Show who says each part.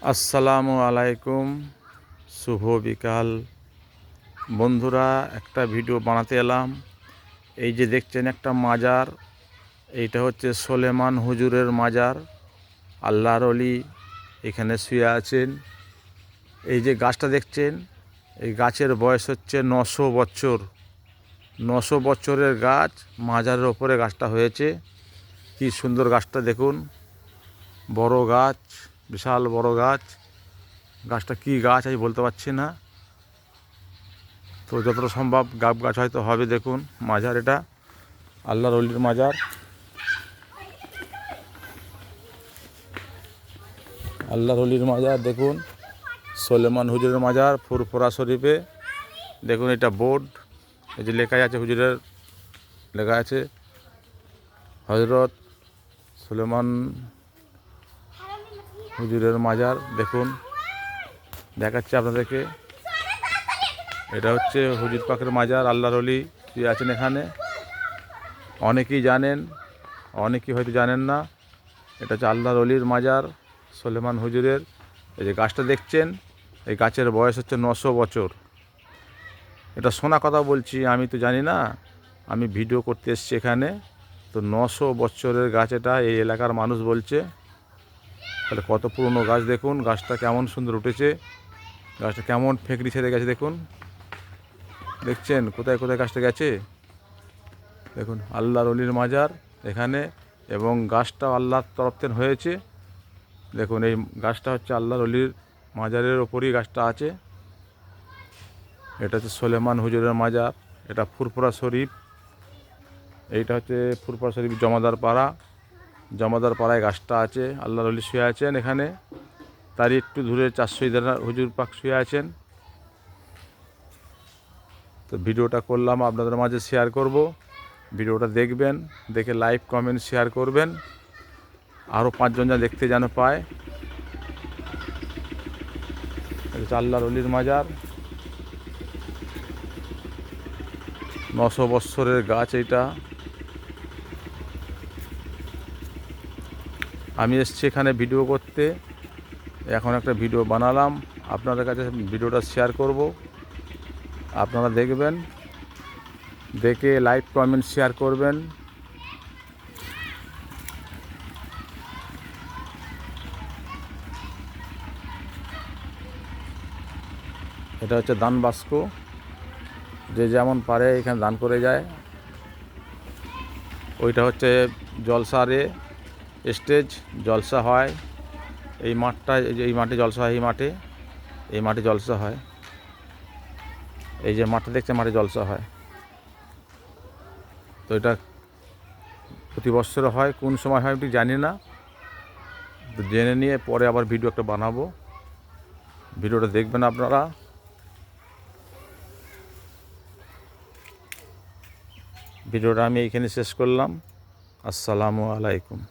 Speaker 1: আসসালামু আলাইকুম, শুভ বিকাল বন্ধুরা। একটা ভিডিও বানাতে এলাম। এই যে দেখছেন একটা মাজার, এইটা হচ্ছে সোলেমান হুজুরের মাজার। আল্লাহর ওলি এখানে শুয়ে আছেন। এই যে গাছটা দেখছেন, এই গাছের বয়স হচ্ছে 900 বছর। 900 বছরের গাছ, মাজারের ওপরে গাছটা হয়েছে। কি সুন্দর গাছটা দেখুন, বড় গাছ, বিশাল বড় গাছ। গাছটা কি গাছ আমি বলতে পারছি না, তো যতটা সম্ভব গাব গাছ হয়তো হবে। দেখুন মাজার, এটা আল্লাহর ওলির মাজার। আল্লাহর ওলির মাজার দেখুন, সোলেমান হুজুরের মাজার ফুরফুরা শরীফে। দেখুন এটা বোর্ড, এই যে লেখা আছে হুজুরের, লেখা আছে হজরত সোলেমান হুজুরের মাজার। দেখুন দেখাচ্ছে আপনাদেরকে, এটা হচ্ছে হুজুর পাকের মাজার। আল্লাহর ওলি শুয়ে আছেন এখানে। অনেকেই জানেন, অনেকেই হয়তো জানেন না। এটা হচ্ছে আল্লাহর ওলির মাজার, সোলেমান হুজুরের। এই যে গাছটা দেখছেন, এই গাছের বয়স হচ্ছে 900 বছর। এটা শোনা কথা বলছি, আমি তো জানি না, আমি ভিডিও করতে এসেছি এখানে। তো 900 বছরের গাছ এটা, এই এলাকার মানুষ বলছে। তাহলে কত পুরনো গাছ দেখুন, গাছটা কেমন সুন্দর উঠেছে, গাছটা কেমন ফেকড়ি ছেড়ে গেছে দেখুন। দেখছেন কোথায় কোথায় গাছটা গেছে। দেখুন আল্লাহর ওলির মাজার এখানে, এবং গাছটাও আল্লাহর তরফ থেকে হয়েছে। দেখুন এই গাছটা হচ্ছে আল্লাহর ওলির মাজারের ওপরই গাছটা আছে। এটা হচ্ছে সোলেমান হুজুরের মাজার, এটা ফুরফুরা শরীফ। এইটা হচ্ছে ফুরফুরা শরীফ জমাদার পাড়া। জমাদার পাড়ায় গাছটা আছে, আল্লাহর ওলি শুয়ে আছেন এখানে। তারই একটু দূরে 400 হুজুর পাক শুয়ে আছেন। তো ভিডিওটা করলাম আপনাদের মাঝে শেয়ার করব। ভিডিওটা দেখবেন, দেখে লাইক কমেন্ট শেয়ার করবেন, আরও 5 জন যা দেখতে যেন পায়। এটা আল্লাহর ওলির মাজার, 900 বৎসরের গাছ এইটা। আমি এসেছি এখানে ভিডিও করতে, এখন একটা ভিডিও বানালাম, আপনাদের কাছে ভিডিওটা শেয়ার করব। আপনারা দেখবেন, দেখে লাইক কমেন্ট শেয়ার করবেন। এটা হচ্ছে দান বাস্ক, যে যেমন পারে এখানে দান করে যায়। ওইটা হচ্ছে জলসারে স্টেজ, জলসা হয় এই মাঠটা, এই মাঠে জলসা হয়, এই মাঠে জলসা হয়। এই যে মাঠটা দেখছে, মাঠে জলসা হয়। তো এটা প্রতি বছর হয়, কোন সময় হয় ঠিক জানি না। তো জেনে নিয়ে পরে আবার ভিডিও একটা বানাবো, ভিডিওটা দেখবেন আপনারা। ভিডিওটা আমি এইখানে শেষ করলাম। আসসালামু আলাইকুম।